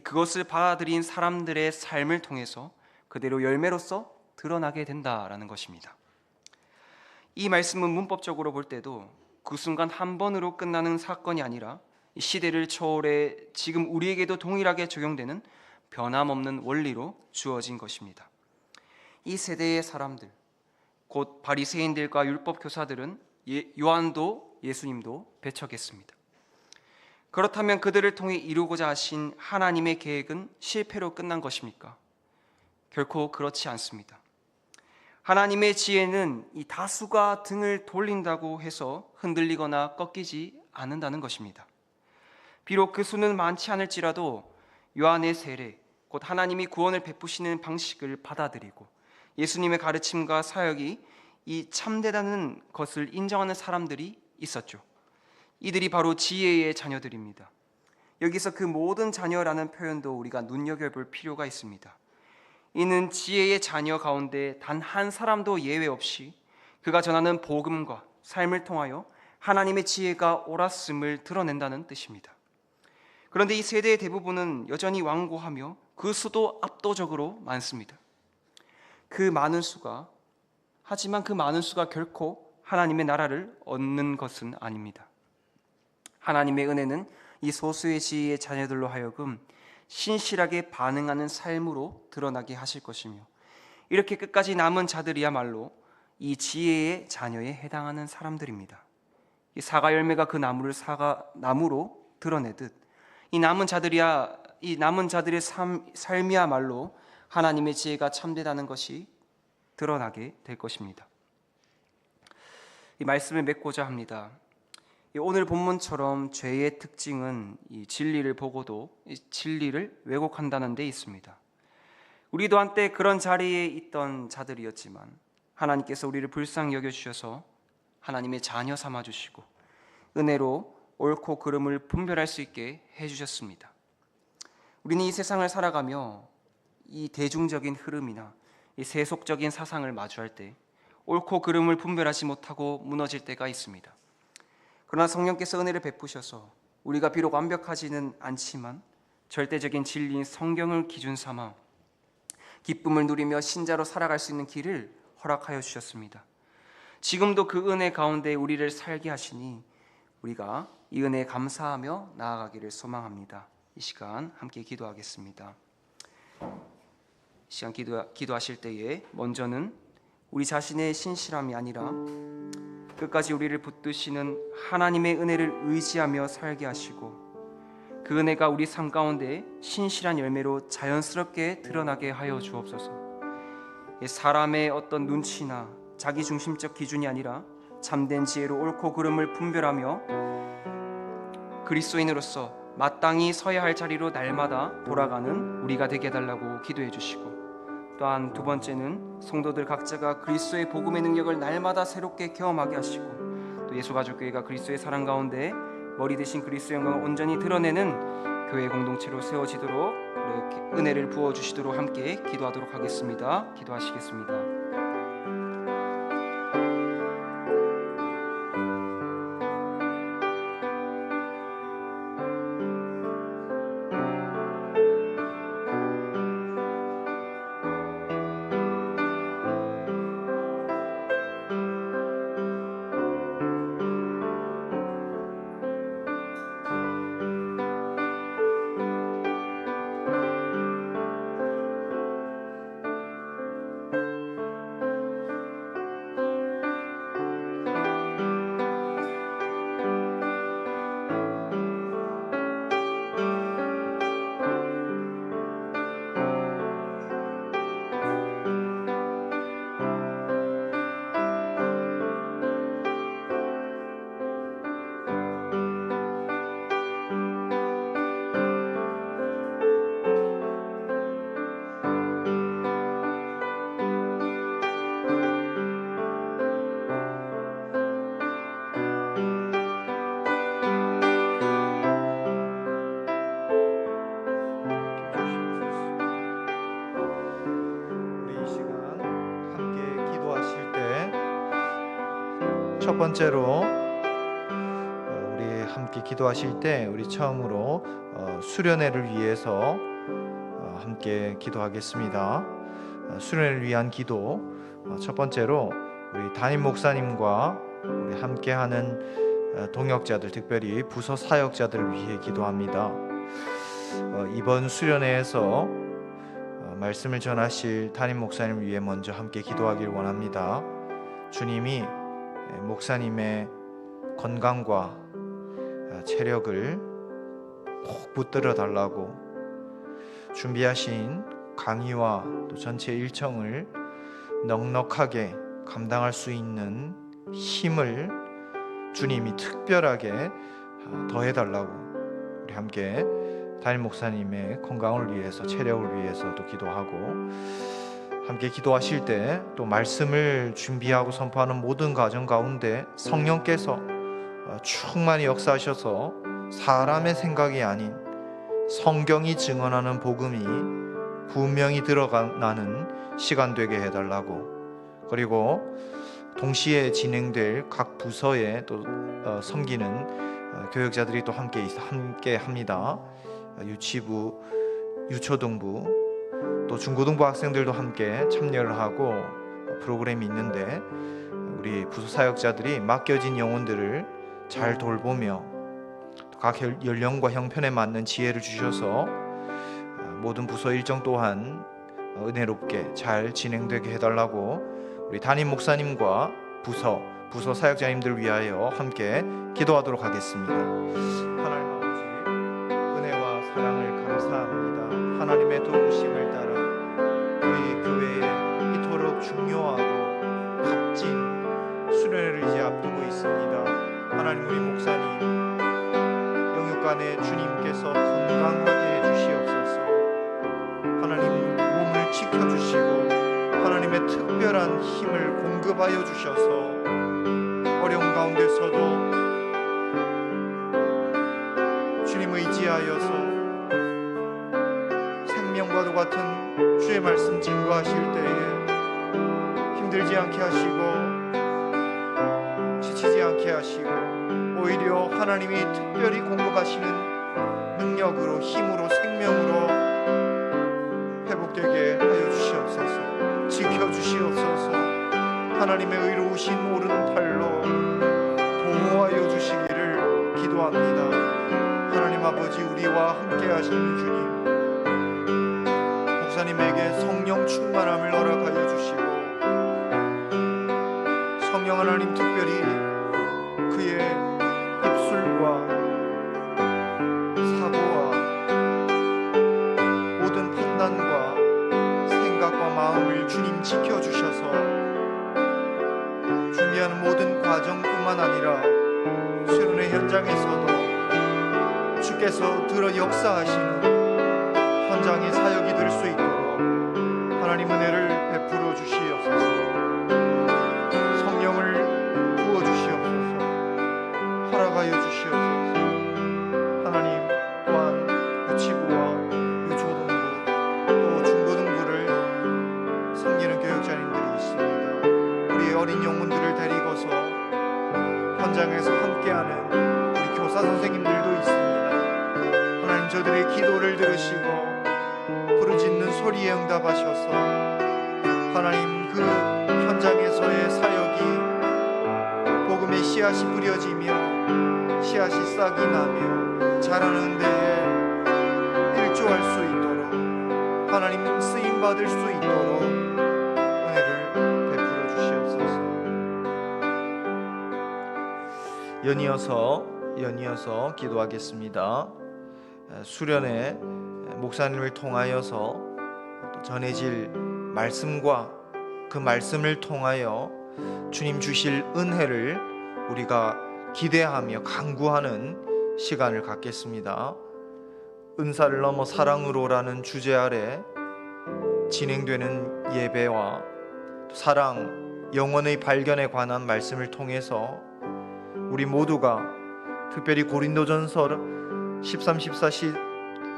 그것을 받아들인 사람들의 삶을 통해서 그대로 열매로서 드러나게 된다라는 것입니다. 이 말씀은 문법적으로 볼 때도 그 순간 한 번으로 끝나는 사건이 아니라 시대를 초월해 지금 우리에게도 동일하게 적용되는 변함없는 원리로 주어진 것입니다. 이 세대의 사람들, 곧 바리새인들과 율법 교사들은 요한도 예수님도 배척했습니다. 그렇다면 그들을 통해 이루고자 하신 하나님의 계획은 실패로 끝난 것입니까? 결코 그렇지 않습니다. 하나님의 지혜는 이 다수가 등을 돌린다고 해서 흔들리거나 꺾이지 않는다는 것입니다. 비록 그 수는 많지 않을지라도 요한의 세례, 곧 하나님이 구원을 베푸시는 방식을 받아들이고 예수님의 가르침과 사역이 이 참되다는 것을 인정하는 사람들이 있었죠. 이들이 바로 지혜의 자녀들입니다. 여기서 그 모든 자녀라는 표현도 우리가 눈여겨볼 필요가 있습니다. 이는 지혜의 자녀 가운데 단 한 사람도 예외 없이 그가 전하는 복음과 삶을 통하여 하나님의 지혜가 옳았음을 드러낸다는 뜻입니다. 그런데 이 세대의 대부분은 여전히 완고하며 그 수도 압도적으로 많습니다. 하지만 그 많은 수가 결코 하나님의 나라를 얻는 것은 아닙니다. 하나님의 은혜는 이 소수의 지혜의 자녀들로 하여금 신실하게 반응하는 삶으로 드러나게 하실 것이며 이렇게 끝까지 남은 자들이야말로 이 지혜의 자녀에 해당하는 사람들입니다. 이 사과 열매가 그 나무를 사과나무로 드러내듯 이 남은 자들의 삶이야말로 하나님의 지혜가 참되다는 것이 드러나게 될 것입니다. 이 말씀을 맺고자 합니다. 오늘 본문처럼 죄의 특징은 이 진리를 보고도 이 진리를 왜곡한다는 데 있습니다. 우리도 한때 그런 자리에 있던 자들이었지만 하나님께서 우리를 불쌍히 여겨주셔서 하나님의 자녀 삼아주시고 은혜로 옳고 그름을 분별할 수 있게 해주셨습니다. 우리는 이 세상을 살아가며 이 대중적인 흐름이나 이 세속적인 사상을 마주할 때 옳고 그름을 분별하지 못하고 무너질 때가 있습니다. 그러나 성령께서 은혜를 베푸셔서 우리가 비록 완벽하지는 않지만 절대적인 진리인 성경을 기준 삼아 기쁨을 누리며 신자로 살아갈 수 있는 길을 허락하여 주셨습니다. 지금도 그 은혜 가운데 우리를 살게 하시니 우리가 이 은혜에 감사하며 나아가기를 소망합니다. 이 시간 함께 기도하겠습니다. 이 시간 기도하실 때에 먼저는 우리 자신의 신실함이 아니라 끝까지 우리를 붙드시는 하나님의 은혜를 의지하며 살게 하시고 그 은혜가 우리 삶 가운데 신실한 열매로 자연스럽게 드러나게 하여 주옵소서. 사람의 어떤 눈치나 자기중심적 기준이 아니라 참된 지혜로 옳고 그름을 분별하며 그리스도인으로서 마땅히 서야 할 자리로 날마다 돌아가는 우리가 되게 해달라고 기도해 주시고 또한 두 번째는 성도들 각자가 그리스도의 복음의 능력을 날마다 새롭게 경험하게 하시고 또 예수가족교회가 그리스도의 사랑 가운데 머리 대신 그리스도의 영광을 온전히 드러내는 교회 공동체로 세워지도록 은혜를 부어주시도록 함께 기도하도록 하겠습니다. 기도하시겠습니다. 첫 번째로 우리 함께 기도하실 때 우리 처음으로 수련회를 위해서 함께 기도하겠습니다. 수련회를 위한 기도. 첫 번째로 우리 담임 목사님과 우리 함께하는 동역자들, 특별히 부서 사역자들을 위해 기도합니다. 이번 수련회에서 말씀을 전하실 담임 목사님을 위해 먼저 함께 기도하길 원합니다. 주님이 목사님의 건강과 체력을 꼭 붙들어 달라고, 준비하신 강의와 또 전체 일정을 넉넉하게 감당할 수 있는 힘을 주님이 특별하게 더해달라고, 우리 함께 담임 목사님의 건강을 위해서, 체력을 위해서 또 기도하고, 함께 기도하실 때 또 말씀을 준비하고 선포하는 모든 과정 가운데 성령께서 충만히 역사하셔서 사람의 생각이 아닌 성경이 증언하는 복음이 분명히 드러나는 시간 되게 해달라고, 그리고 동시에 진행될 각 부서에 또 섬기는 교역자들이 또 함께 합니다. 유치부, 유초등부, 또 중고등부 학생들도 함께 참여를 하고 프로그램이 있는데, 우리 부서 사역자들이 맡겨진 영혼들을 잘 돌보며 각 연령과 형편에 맞는 지혜를 주셔서 모든 부서 일정 또한 은혜롭게 잘 진행되게 해달라고 우리 담임 목사님과 부서 사역자님들을 위하여 함께 기도하도록 하겠습니다. 하나님 아버지, 은혜와 사랑을 감사합니다. 하나님의 도우심을 따라 우리 교회에 이토록 중요하고 값진 수련회를 이제 앞두고 있습니다. 하나님, 우리 목사님 영육간에 주님께서 건강하게 해주시옵소서. 하나님, 몸을 지켜주시고 하나님의 특별한 힘을 공급하여 주셔서 어려운 가운데서도 주님 의지하여서 생명과도 같은 주의 말씀 증거하실 때에 힘들지 않게 하시고 지치지 않게 하시고, 오히려 하나님이 특별히 공급하시는 능력으로, 힘으로, 생명으로 회복되게 하여 주시옵소서. 지켜주시옵소서. 하나님의 의로우신 오른팔로 보호하여 주시기를 기도합니다. 하나님 아버지, 우리와 함께 하시는 주님, 목사님에게 성령 충만함을 허락하여 주시고, 성령 하나님 특별히 그의 입술과 사고와 모든 판단과 생각과 마음을 주님 지켜주셔서 준비하는 모든 과정뿐만 아니라 수련회 현장에서도 주께서 들어 역사하시는 현장의 사역이 될 수 있도록 하나님 은혜를 베풀어 주시옵소서. 성령을 부어 주시옵소서. 허락하여 주시옵소서. 하나님, 또한 유치부와 유초등부 또 중고등부를 섬기는 교역자님들이 있습니다. 우리의 어린 영혼들을 데리고서 현장에서 함께하는 우리 교사 선생님들도 있습니다. 하나님, 저들의 기도를 들으시고 부르짖는 소리에 응답하셔서 하나님, 그 현장에서의 사역이 복음의 씨앗이 뿌려지며 씨앗이 싹이 나며 자라는 데에 일조할 수 있도록, 하나님 쓰임 받을 수 있도록 은혜를 베풀어 주시옵소서. 연이어서 기도하겠습니다. 수련회 목사님을 통하여서 전해질 말씀과 그 말씀을 통하여 주님 주실 은혜를 우리가 기대하며 간구하는 시간을 갖겠습니다. 은사를 넘어 사랑으로라는 주제 아래 진행되는 예배와 사랑, 영혼의 발견에 관한 말씀을 통해서 우리 모두가 특별히 고린도전서 13,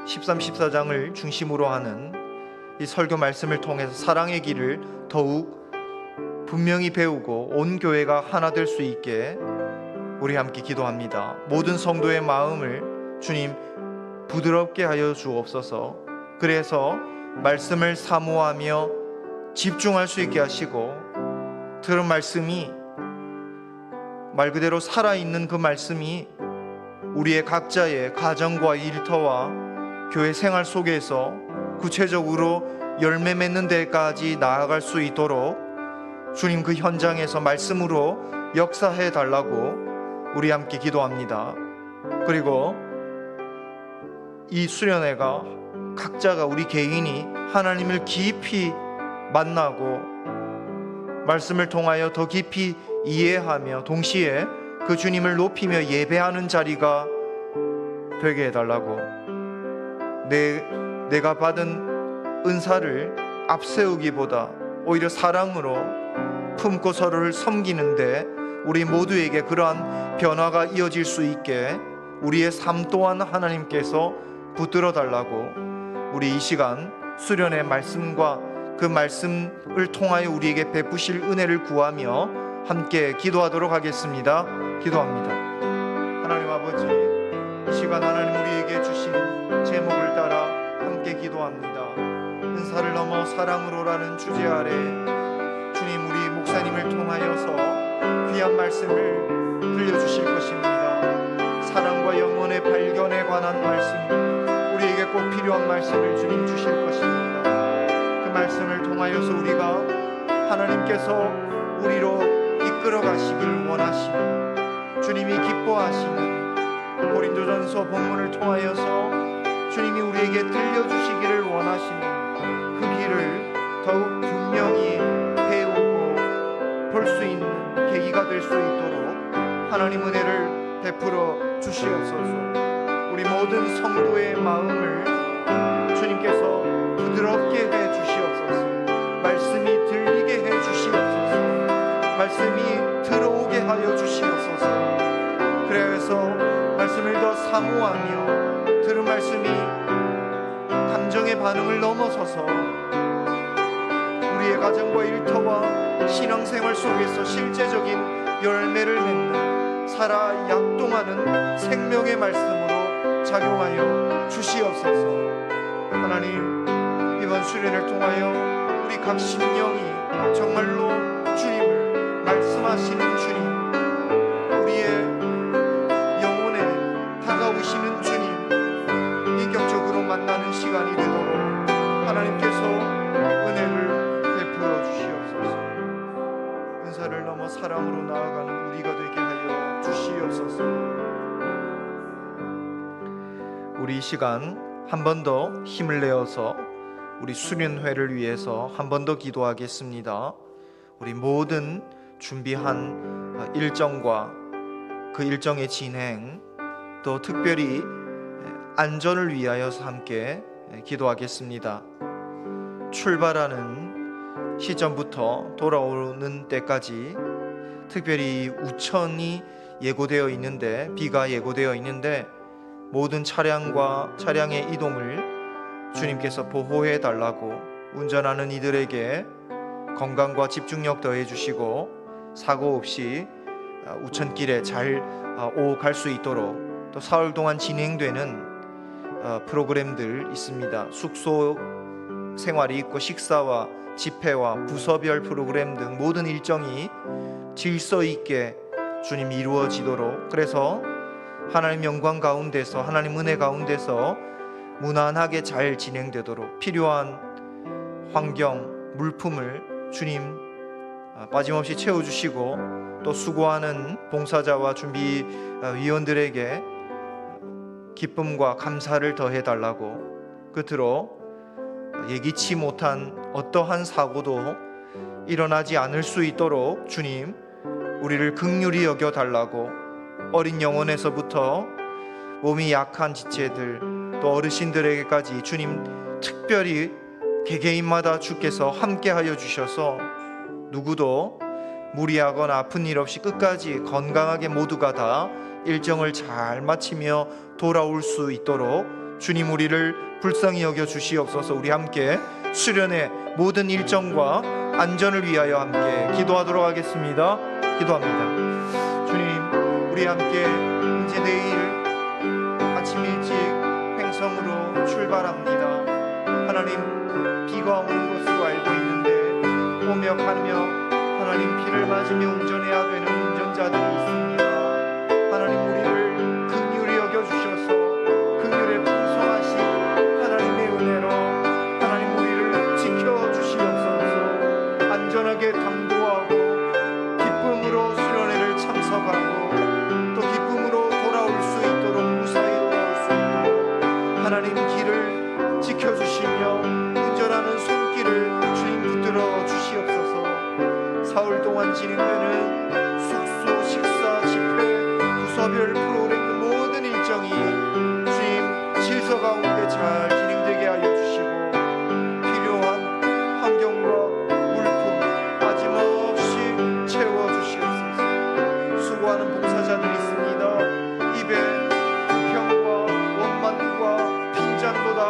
14장을 중심으로 하는 이 설교 말씀을 통해서 사랑의 길을 더욱 분명히 배우고 온 교회가 하나 될 수 있게 우리 함께 기도합니다. 모든 성도의 마음을 주님 부드럽게 하여 주옵소서. 그래서 말씀을 사모하며 집중할 수 있게 하시고, 들은 말씀이 말 그대로 살아있는 그 말씀이 우리의 각자의 가정과 일터와 교회 생활 속에서 구체적으로 열매 맺는 데까지 나아갈 수 있도록 주님 그 현장에서 말씀으로 역사해 달라고 우리 함께 기도합니다. 그리고 이 수련회가 각자가 우리 개인이 하나님을 깊이 만나고 말씀을 통하여 더 깊이 이해하며 동시에 그 주님을 높이며 예배하는 자리가 되게 해달라고, 내가 받은 은사를 앞세우기보다 오히려 사랑으로 품고 서로를 섬기는데 우리 모두에게 그러한 변화가 이어질 수 있게 우리의 삶 또한 하나님께서 붙들어 달라고, 우리 이 시간 수련의 말씀과 그 말씀을 통하여 우리에게 베푸실 은혜를 구하며 함께 기도하도록 하겠습니다. 기도합니다. 하나님 아버지, 이 시간 하나님 우리에게 주신 제목을 따라 함께 기도합니다. 은사를 넘어 사랑으로라는 주제 아래 주님 우리 목사님을 통하여서 귀한 말씀을 들려주실 것입니다. 사랑과 영혼의 발견에 관한 말씀, 우리에게 꼭 필요한 말씀을 주님 주실 것입니다. 그 말씀을 통하여서 우리가 하나님께서 우리로 이끌어 가시길 원하시는, 주님이 기뻐하시는 고린도전서 본문을 통하여서 주님이 우리에게 들려주시기를 원하시는 그 길을 더욱 분명히 배우고 볼 수 있는 계기가 될 수 있도록 하나님 은혜를 베풀어 주시옵소서. 우리 모든 성도의 마음을 주님께서 부드럽게 해 주시옵소서. 말씀이 들리게 해 주시옵소서. 말씀이 들어오게 하여 주시옵소서. 그래서 말씀을 더 사모하며 들은 말씀이 감정의 반응을 넘어서서 우리의 가정과 일터와 신앙생활 속에서 실제적인 열매를 맺는 살아 약동하는 생명의 말씀으로 작용하여 주시옵소서. 하나님, 이번 수련을 통하여 우리 각 심령이 정말로 주님을 말씀하시는 주님, 우리의 영혼에 다가오시는 주님 인격적으로 만나는 시간이 되도록 하나님께서 은혜를 베풀어 주시옵소서. 은사를 넘어 사랑으로 나아가는 우리가 되게 하여 주시옵소서. 우리 이 시간 한 번 더 힘을 내어서 우리 수련회를 위해서 한 번 더 기도하겠습니다. 우리 모든 준비한 일정과 그 일정의 진행, 또 특별히 안전을 위하여서 함께 기도하겠습니다. 출발하는 시점부터 돌아오는 때까지 특별히 우천이 예고되어 있는데, 비가 예고되어 있는데 모든 차량과 차량의 이동을 주님께서 보호해 달라고, 운전하는 이들에게 건강과 집중력 더해 주시고 사고 없이 우천길에 잘 갈 수 있도록, 또 사흘 동안 진행되는 프로그램들 있습니다. 숙소 생활이 있고 식사와 집회와 부서별 프로그램 등 모든 일정이 질서 있게 주님 이루어지도록, 그래서 하나님 영광 가운데서, 하나님 은혜 가운데서 무난하게 잘 진행되도록 필요한 환경, 물품을 주님 빠짐없이 채워주시고, 또 수고하는 봉사자와 준비위원들에게 기쁨과 감사를 더해달라고, 끝으로 예기치 못한 어떠한 사고도 일어나지 않을 수 있도록 주님 우리를 긍휼히 여겨달라고, 어린 영혼에서부터 몸이 약한 지체들 또 어르신들에게까지 주님 특별히 개개인마다 주께서 함께하여 주셔서 누구도 무리하거나 아픈 일 없이 끝까지 건강하게 모두가 다 일정을 잘 마치며 돌아올 수 있도록 주님 우리를 불쌍히 여겨 주시옵소서. 우리 함께 수련의 모든 일정과 안전을 위하여 함께 기도하도록 하겠습니다. 기도합니다. 주님, 우리 함께 이제 내일 아침 일찍 횡성으로 출발합니다. 하나님, 비가 오는 것으로 알고 있는데 오며 가며 하나님 비를 맞으며 운전해야 되는 운전자들이 있습니다. 하나님, 우리를 긍휼히 여겨주셔서 긍휼에 풍성하신 하나님의 은혜로 하나님 우리를 지켜주시옵소서. 안전하게 당도하고 기쁨으로 수련회를 참석하고 또 기쁨으로 돌아올 수 있도록 무사히 돌아올 수 있도록 하나님 길을 지켜주시며 운전하는 손길을 주님 붙들어 주시옵소서. 사흘 동안 진행되는 숙소, 식사, 집회, 부서별 프로그램 그 모든 일정이 주님 질서 가운데 잘 진행되게 하여 주시고 필요한 환경과 물품 빠짐없이 채워주시옵소서. 수고하는 봉사자들이 있습니다. 입에 불평과 원망과 빈잔보다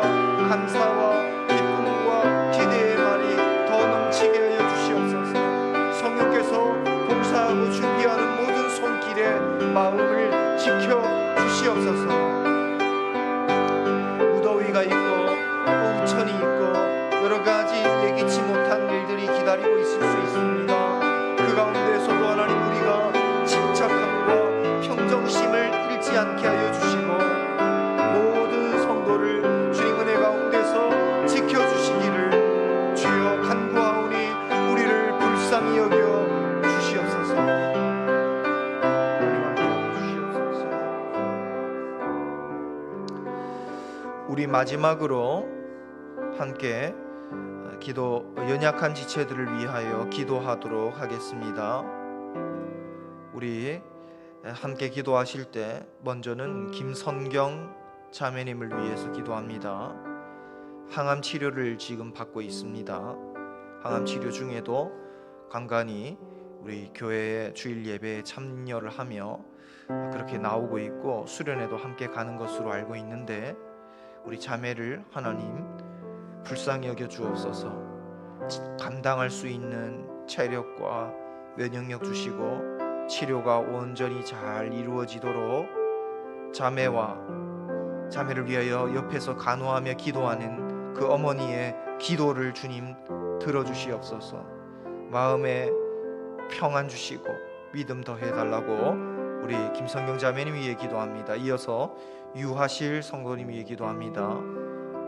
감사와 기쁨과 기대의 말이 더 넘치게 하여 주시옵소서. 성령께서 봉사하고 준비하는 모든 손길에 마음을 지켜주시옵소서. 무더위가 있고 또 우천이 있고 여러가지 예기치 못한 일들이 기다리고 있을 수 있습니다. 그 가운데서도 하나님 우리가 침착함과 평정심을 잃지 않게 하여 주시고 모든 성도를 주님 은혜 가운데서 지켜주시기를 주여 간구하오니 우리를 불쌍히 여겨 주시옵소서. 우리 마지막으로 함께 기도 연약한 지체들을 위하여 기도하도록 하겠습니다. 우리 함께 기도하실 때 먼저는 김선경 자매님을 위해서 기도합니다. 항암 치료를 지금 받고 있습니다. 항암 치료 중에도 간간히 우리 교회의 주일 예배에 참여를 하며 그렇게 나오고 있고 수련회도 함께 가는 것으로 알고 있는데 우리 자매를 하나님 불쌍히 여겨 주옵소서. 감당할 수 있는 체력과 면역력 주시고 치료가 온전히 잘 이루어지도록 자매를 위하여 옆에서 간호하며 기도하는 그 어머니의 기도를 주님 들어주시옵소서. 마음에 평안 주시고 믿음 더해달라고 우리 김성경 자매님 위해 기도합니다. 이어서 유하실 성도님 위해 기도합니다.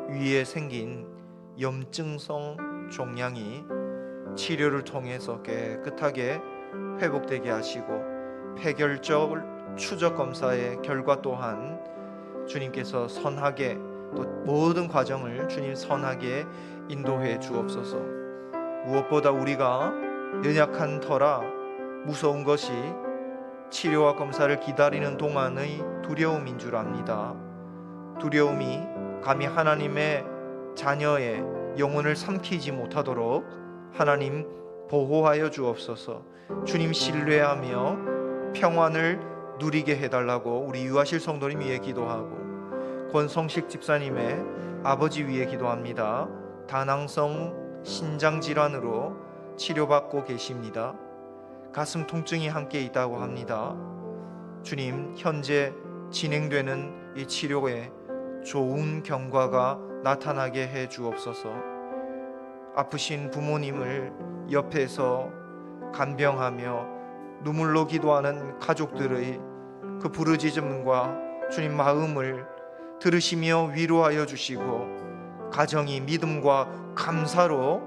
위에 생긴 염증성 종양이 치료를 통해서 깨끗하게 회복되게 하시고 폐결절 추적 검사의 결과 또한 주님께서 선하게 또 모든 과정을 주님 선하게 인도해 주옵소서. 무엇보다 우리가 연약한 터라 무서운 것이 치료와 검사를 기다리는 동안의 두려움인 줄 압니다. 두려움이 감히 하나님의 자녀의 영혼을 삼키지 못하도록 하나님 보호하여 주옵소서. 주님 신뢰하며 평안을 누리게 해달라고 우리 유아실 성도님 위해 기도하고 권성식 집사님의 아버지 위해 기도합니다. 다낭성 신장질환으로 치료받고 계십니다. 가슴 통증이 함께 있다고 합니다. 주님, 현재 진행되는 이 치료에 좋은 경과가 나타나게 해 주옵소서. 아프신 부모님을 옆에서 간병하며 눈물로 기도하는 가족들의 그 부르짖음과 주님 마음을 들으시며 위로하여 주시고 가정이 믿음과 감사로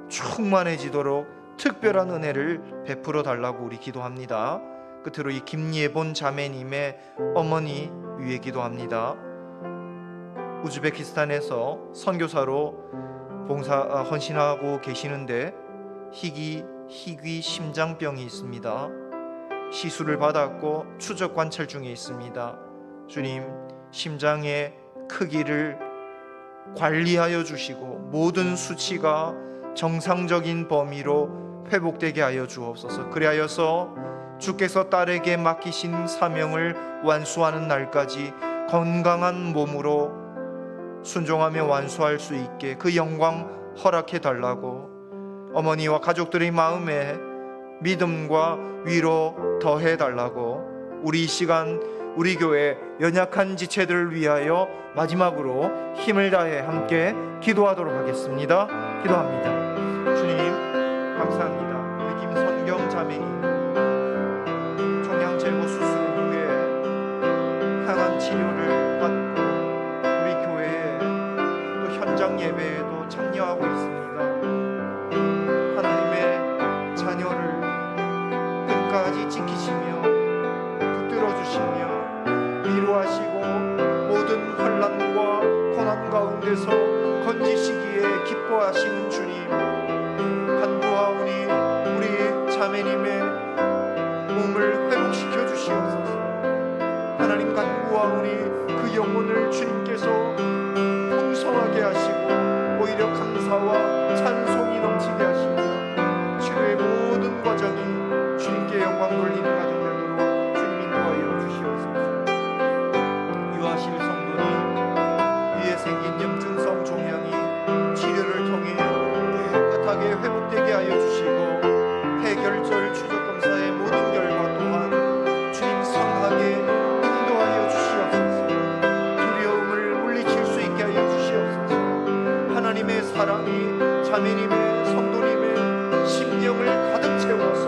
충만해지도록 특별한 은혜를 베풀어 달라고 우리 기도합니다. 끝으로 이 김예본 자매님의 어머니 위에 기도합니다. 우즈베키스탄에서 선교사로 헌신하고 계시는데 희귀 심장병이 있습니다. 시술을 받았고 추적 관찰 중에 있습니다. 주님, 심장의 크기를 관리하여 주시고 모든 수치가 정상적인 범위로 회복되게 하여 주옵소서. 그리하여서 주께서 딸에게 맡기신 사명을 완수하는 날까지 건강한 몸으로 순종하며 완수할 수 있게 그 영광 허락해 달라고 어머니와 가족들의 마음에 믿음과 위로 더해달라고 우리 이 시간 우리 교회 연약한 지체들을 위하여 마지막으로 힘을 다해 함께 기도하도록 하겠습니다. 기도합니다. 주님 감사합니다. 우리 김선경 자매님 종양제고 수술 후에 항암 치료를 받고 우리 교회에 또 현장 예배에도 참여하고 있습니다. 하나님의 자녀를 끝까지 지키시며 붙들어 주시며 위로하시고 모든 환난과 고난 가운데서 건지시기에 기뻐하시는 주님, 간구하오니 우리 자매님의 몸을 회복시켜 주시옵소서. 하나님 간구하오니 그 영혼을 주님께서 풍성하게 하시고 오히려 감사와 찬송이 넘치게 하시며 치료의 모든 과정이 주님께 영광 돌리는 가정들로 주님 인도하여 주시옵소서. 유아실 성도님 위에 생긴 염증성 종양이 치료를 통해 깨끗하게 회복되게 하여 주시고 폐결절 추적 검사의 모든 결과 또한 주님 선하게 인도하여 주시옵소서. 두려움을 물리칠 수 있게 하여 주시옵소서. 하나님의 사랑이 자매님의 성도님의 심령을 가득 채워서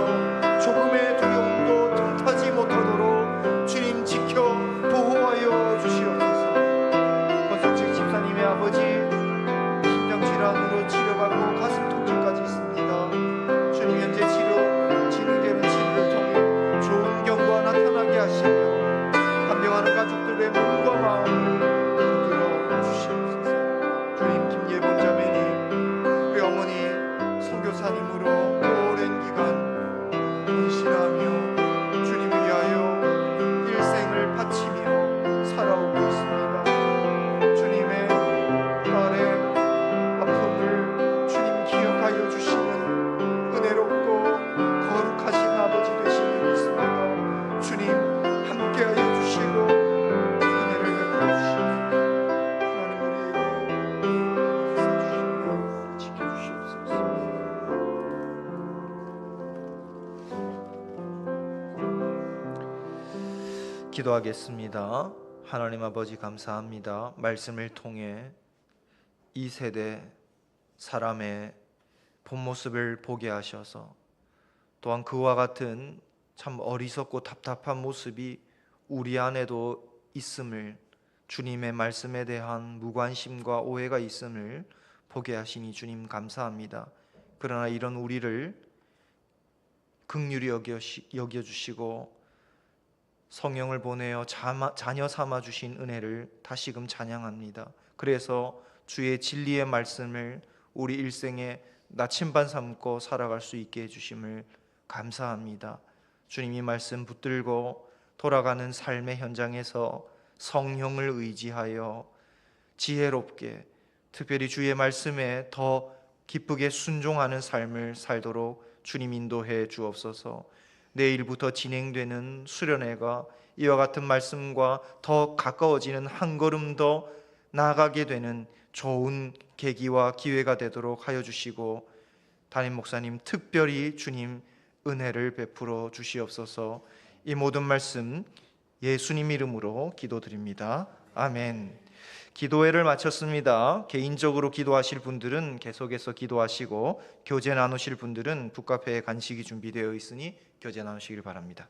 조금의 두려움도 틈타지 못하도록 주님 지켜 보호하여 주시옵소서. 권석직 집사님의 아버지 심장질환으로 치료받고 가슴 통증까지 있습니다. 주님 현재 진행되는 치료를 통해 좋은 경과 나타나게 하시며 간병하는 가족들의 몸과 마음을 붙들어 주시옵소서. 주님 김예본 자매님 우리 어머니 선교사님으로 오랜 기간 헌신하며 주님 위하여 일생을 바치며 살아오고 있습니다. 주님의 딸의 아픔을 주님 기억하여 주시는 은혜롭고 거룩하신 아버지 되심을 믿습니다. 주님 함께하여 주시고 은혜를 베풀어 주시옵소서. 하나님 우리에게 역사 주시며 지켜주시옵소서. 기도하겠습니다. 하나님 아버지 감사합니다. 말씀을 통해 이 세대 사람의 본 모습을 보게 하셔서 또한 그와 같은 참 어리석고 답답한 모습이 우리 안에도 있음을, 주님의 말씀에 대한 무관심과 오해가 있음을 보게 하시니 주님 감사합니다. 그러나 이런 우리를 긍휼히 여겨주시고 성령을 보내어 자녀 삼아 주신 은혜를 다시금 찬양합니다. 그래서 주의 진리의 말씀을 우리 일생에 나침반 삼고 살아갈 수 있게 해주심을 감사합니다. 주님 이 말씀 붙들고 돌아가는 삶의 현장에서 성령을 의지하여 지혜롭게 특별히 주의 말씀에 더 기쁘게 순종하는 삶을 살도록 주님 인도해 주옵소서. 내일부터 진행되는 수련회가 이와 같은 말씀과 더 가까워지는 한 걸음 더 나아가게 되는 좋은 계기와 기회가 되도록 하여 주시고 담임 목사님 특별히 주님 은혜를 베풀어 주시옵소서. 이 모든 말씀 예수님 이름으로 기도드립니다. 아멘. 기도회를 마쳤습니다. 개인적으로 기도하실 분들은 계속해서 기도하시고 교제 나누실 분들은 북카페에 간식이 준비되어 있으니 교제 나누시길 바랍니다.